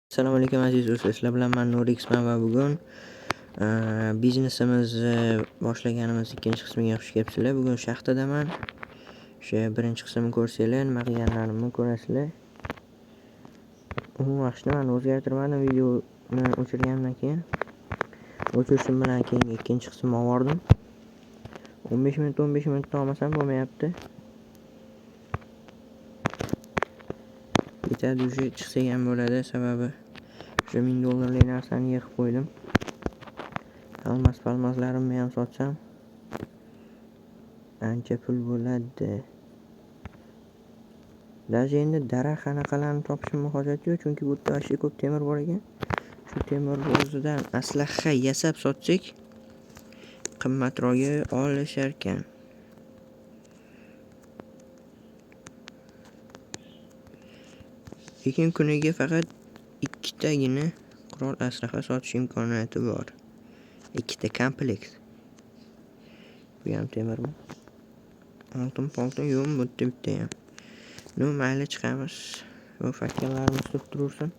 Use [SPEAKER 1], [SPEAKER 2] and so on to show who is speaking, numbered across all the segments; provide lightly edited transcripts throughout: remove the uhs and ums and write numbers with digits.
[SPEAKER 1] Assalomu alaykum aziz do'stlar, sizlar bilan men Nurixman va bugun biznesimizni boshlaganimiz ikkinchi qismiga xush kelibsizlar. Bugun shaxtadaman. O'sha birinchi qismini ko'rsanglar, nima qilganlarimni ko'rasizlar. U vaqtda men o'zgartirmadim videoni o'chirgandan keyin. O'chirishim bilan keyin ikkinchi qismni oldim. 15 minutda olmasam bo'lmayapti. Yetadi уже chiqsa ham bo'ladi, sababi o'sha $1000 narsani yig'ib qo'ydim. Palmaslarimni ham sotsam ancha pul bo'ladi. Даже endi daraxt qanaqalarni topishimni hojat yo'q, chunki bu yerda ashyo ko'p temir bor ekan. Shu temir o'zidan aslaha yasab sotsak qimmatroqga olishar ekan. Lekin kuniga faqat 2 tagina qurol aslaha sotish imkoniyati bor. 2 ta komplekt. Bu ham temirmi? Oltin yo'qmi bu yerda bitta ham. No, mayli chiqamiz. Bu fakkalarimiz tursin.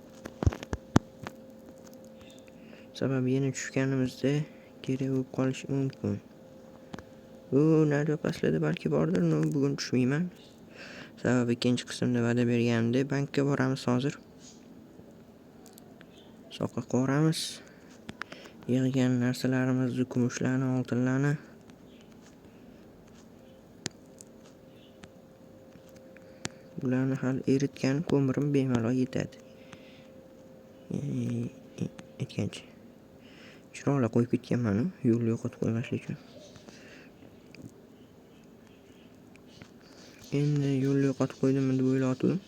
[SPEAKER 1] Sababi yana tushganimizda kerak bo'lib qolishi mumkin. Bu naryo pastlarda balki bordir, no bugun tushmayman. Sababi ikkinchi qismda va'da berganimda bankka boramiz hozir. Soqqa qoramiz. Yig'gan narsalarimizni, kumushlarni, oltinlarni bularni hali eritgan ko'mirim bemalol yetadi. Aytgancha. Chiroqlar qo'yib ketganman, yo'lni yo'qotib qo'ymaslik uchun. Endi yo'lni yo'qotib qo'ydimmi deb o'ylayotgandim.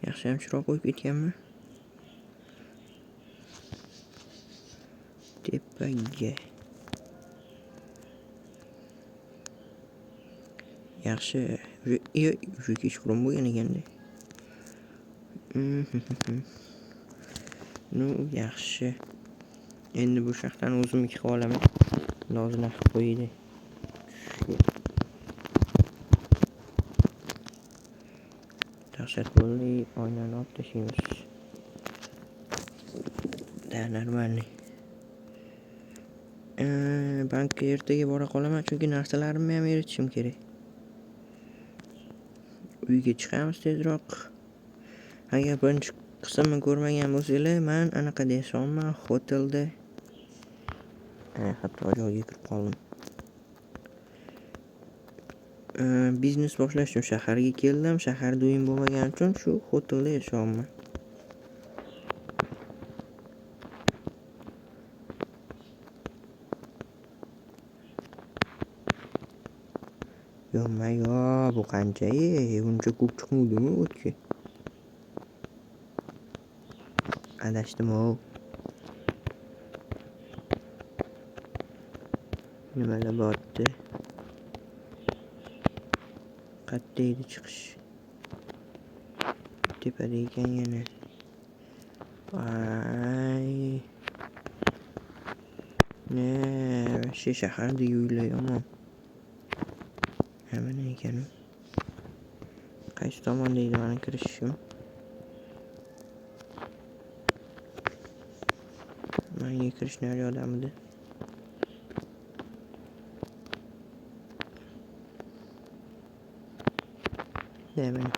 [SPEAKER 1] Yaxshi ham chiroq qo'yib ketganman. Tepaga. Yaxshi, уже kechqurun bo'lgan ekanda. No, yaxshi. Endi bu shaxtani o'zimniki qilib olaman. Lozina qilib qo'yaylik. Dahshat bo'ldi, oynani olib tashlaymiz. Da, normalniy. Bankka ertaga bora qolaman, chunki narsalarimni ham eritishim kerak. Uyga chiqamiz tezroq. Agar birinchi qismni ko'rmagan bo'lsanglar, men anaqa deyapman, hotelda hatto joyga kirib qoldim. Biznes boshlash uchun shaharga keldim. Shaharda uyim bo'lmagani uchun shu hotelda yashayapman. Yo, bu qancha? Uncha ko'p chiqmaydimi o'tga? Adashdim-ku. Nimalar bordi? Qayerda edi chiqish? Tepada ekan yana. Voy. Ne, shu shaharda yo'llar yomon. Mana ekan. Qaysi tomonda edi mana kirishim? Menga kirish naryodamidi? Demak.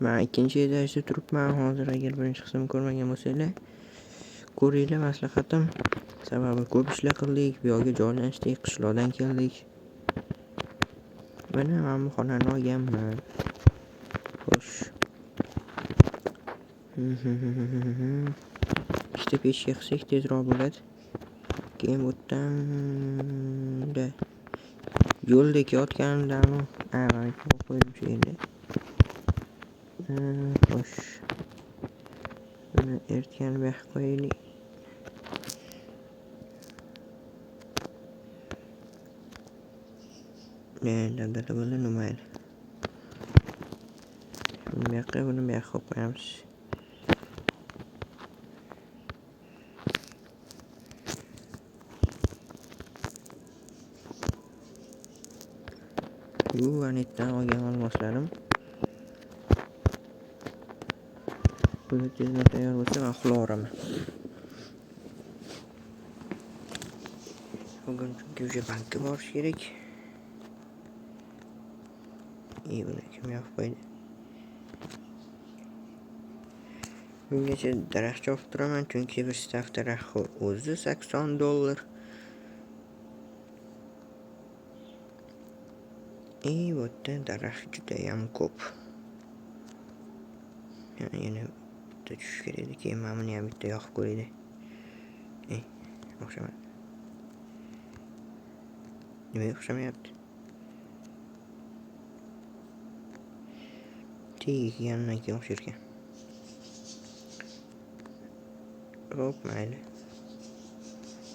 [SPEAKER 1] Men ikkinchi etajda turibman hozir. Agar birinchi qismni ko'rmagan bo'lsanglar, ko'ringlar maslahatim. Sababi ko'p ishlar qildik, bu yerga joylashdik, qishloqdan keldik. Mana men bu xonani olganman. Xo'sh. Ikkita pechga qilsak tezroq bo'ladi. Keyin bu yerdan yo'lda ketayotganimdan mana qo'ydim shu yerda. Xo'sh. Buni eritgan bu yoqqa qo'yaylik. Dadada bo'ldi, mayli. Buni bu yoqqa qo'yib qo'yamiz. Bu vanitdan olgan olmoslarim. puli tezroq tayyor bo'lsa men uxlayveraman. Bugun chunki o'sha bankka borish kerak. Buni kim yopib qo'ydi? Bungacha daraxt chopib turaman, chunki bir staff daraxti o'zi $80. Bu yerda daraxt judayam ko'p. Yana bitta tushish kerak edi, keyin mana buni ham bitta yoqib qo'ydi. O'xshamadi. Nimaga o'xshamayapti? Teggandan keyin o'xshar ekan. Hop, mayli.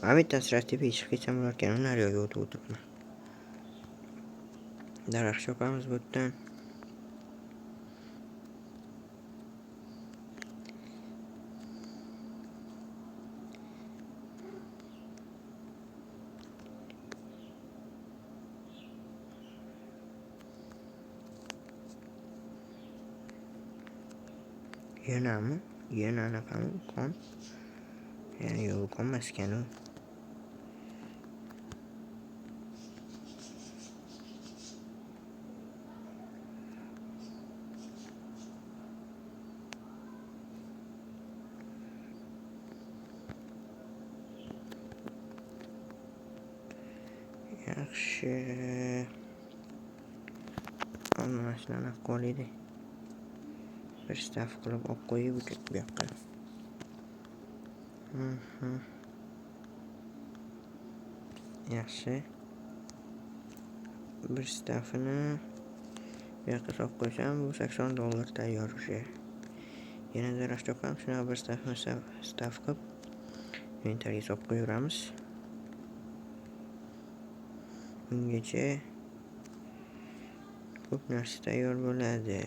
[SPEAKER 1] Mana bu yerdan sira tepaga chiqib ketsam bo'larkan, nariyoqqa o'tib o'tiribman. Daraxt chopamiz bu yerdan. Yana anaqami qon? Yo'q, qonmas ekan u. Yaxshi. Olmaslarni qo'lida. Bir staff qilib olib qo'yib bu yoqqa. Yaxshi. Bir staffini bu yoqqa solib qo'ysam, bu $80 tayyor o'sha. Yana daraxt chopam, shuna bir staffni staff qilib inventariga solib qo'yaveramiz. Bungacha ko'p narsa tayyor bo'ladi.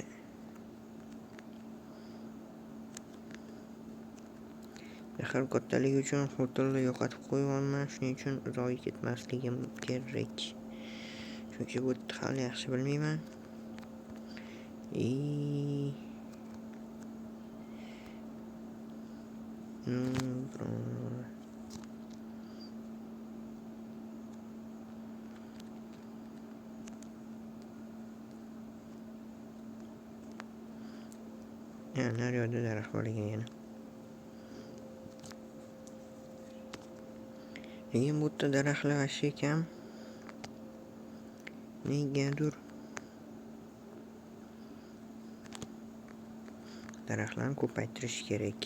[SPEAKER 1] Zahar kattaligi uchun xotirni yo'qotib qo'yganman, shuning uchun uzoq ketmasligim kerak. Chunki bu hali yaxshi bilmayman. Naryoqda daraxt bor ekan yana. Lekin bu yerda daraxtlar vashshe kam. Negadir daraxtlarni ko'paytirish kerak.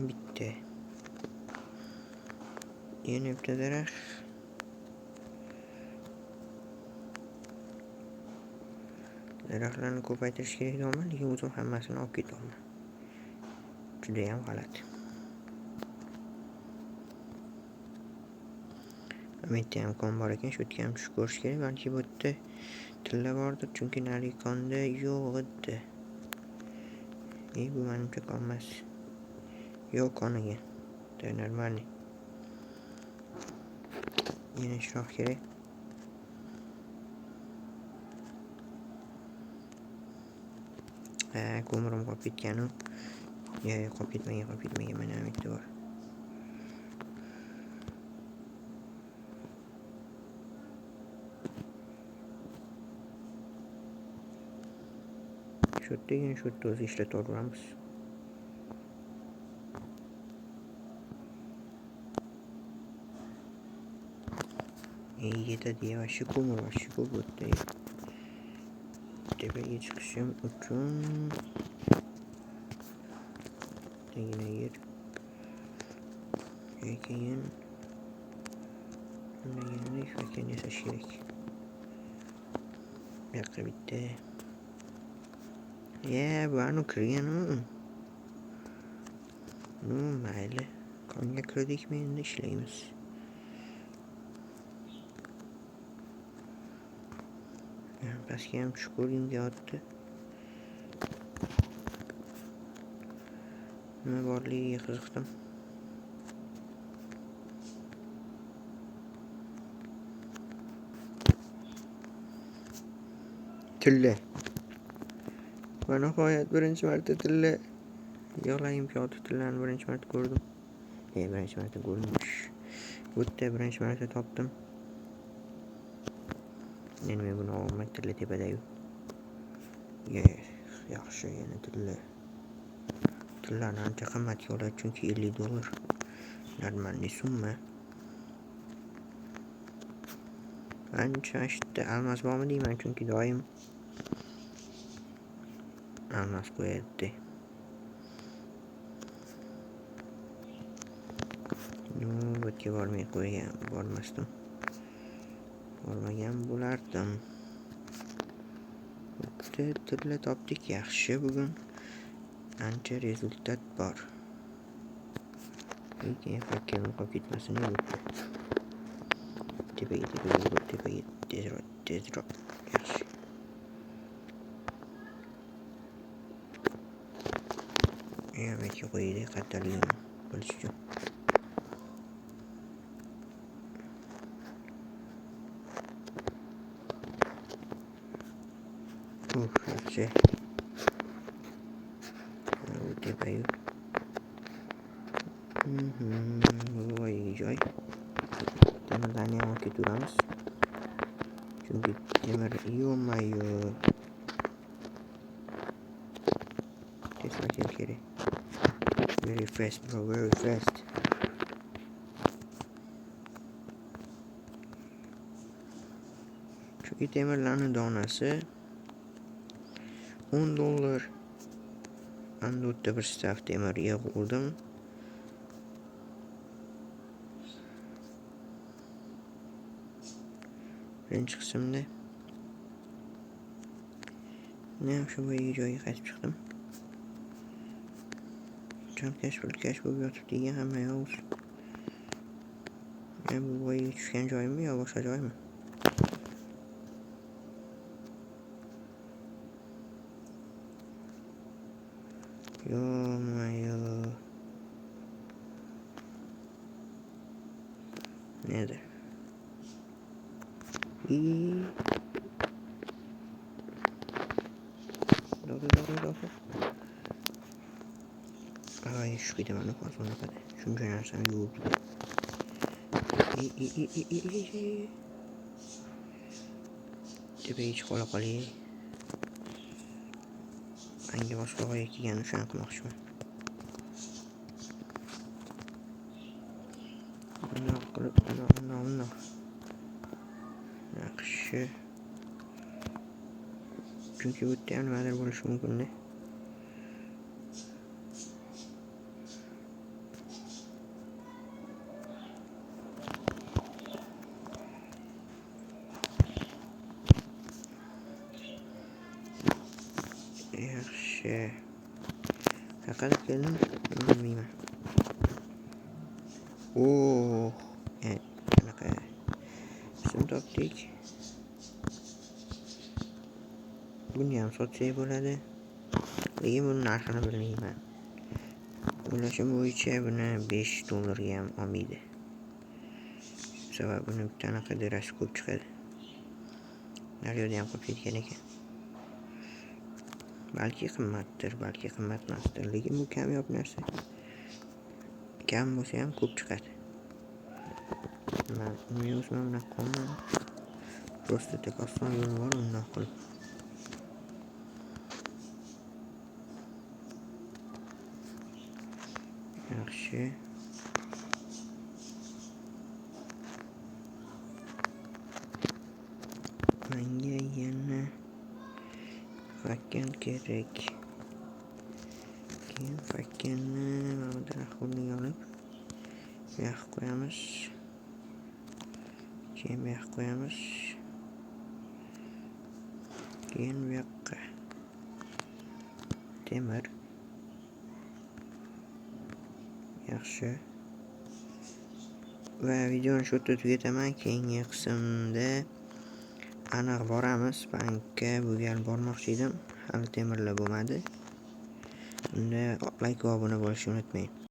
[SPEAKER 1] Bitta. Yana bitta daraxt. Daraxtlarni ko'paytirish kerak deyman, lekin o'zim hammasini olib ketaman. Judayam g'alati. Bu yerda ham kon bor ekan, shu yerga ham tushib ko'rish kerak. Balki bu yerda tilla bordir, chunki narigi konda yo'q edi. Bu menimcha kon emas. Yo'q, kon ekan. Normalniy. Yana chiroq kerak. Ko'mirim qolib ketgan-u. Yo'q, qolib ketmagan, mana bu yerda bor. Shu yerda o'zi ishlataveramiz. Yetadi, vashshi ko'mir, vashshi ko'p o'tdi. Tepaga chiqishim uchun tagina yer. Keyin bunday fakan yasash kerak. Bu yoqqa bitta. Bu anu kirgan-u. Mayli. Konga kirdikmi, endi ishlaymiz. Pastga ham tushib ko'rgimga otdi. Nima borligiga qiziqdim. tilla. Va nihoyat birinchi marta tilla. Yig'layim kodi tillani birinchi marta ko'rdim. Birinchi marta ko'rdim. Bu yerda birinchi marta topdim. Endi men buni olmay tilla tepadagi. Yaxshi yana tilla. Tillarni ancha qimmatga oladi chunki $50. Нормальный summa. Ancha ishda almas bormi deyman chunki doim almas qo'yadi. Bu yerga bormay bormasdim. Bormagan bo'lardim. Tilla topdik, yaxshi bugun. Ancha rezultat bor. Keyin fakkirim qolib ketmasin bu. Tepaga tezroq. Yaxshi. Menga qo'ydi qattiqligini bilish uchun. Yaxshi. Tepaga. Voy joy. Temirlarni ham olib ketaveramiz. Chunki temir yo'mayo. Tezroq kerak. Very fast, bro, very fast. Chunki temirlarning donasi $10. Andotda bir staff temir yig'ildim. Birinchi qismda men shu boyagi joyga qaytib chiqdim. Chankash bo'lib yotibdi degan hamma yo'q. Bu boyagi tushgan joymi yo boshqa joymi? Yo-mayo. Nedir? Doğru. Ay shu ketaman hozir qada. Shuncha narsani yuvib. Tepaga chiqib qolay. Menga boshqa g'oya kelgan o'shani qilmoqchiman. Bunaqa qilib, bunaqa. Yaxshi. Chunki bu yerda ham nimadir bo'lishi mumkin-da. Yaxshi. Qanaqa keldim? Bilmayman. Qanaqa sim topdik. Buni ham sotsak bo'ladi. Lekin buni narxini bilmayman. O'ylashim bo'yicha buni $5 ga ham olmaydi. Sabab buni bittanaqa dirasi ko'p chiqadi. Naryoqda ham qolib ketgan ekan. Balki qimmatdir, balki qimmatmasdir. Lekin bu kamyob narsa. Kam bo'lsa ham ko'p chiqadi. Men o'zim bunaqa qilman. Просто так oson yo'l bor undan qilib. Yaxshi. Menga yana fakkan kerak. Keyin fakkanni mana daraxtni olib bu yoqqa qo'yamiz. Keyin bu yoqqa qo'yamiz. Keyin bu yoqqa temir. Yaxshi. Va videoni shu yerda tugataman. Keyingi qismda aniq boramiz. Bankka bu gal bormoqchi edim. Hali temirlar bo'lmadi. Unda like va obuna bo'lishni unutmang.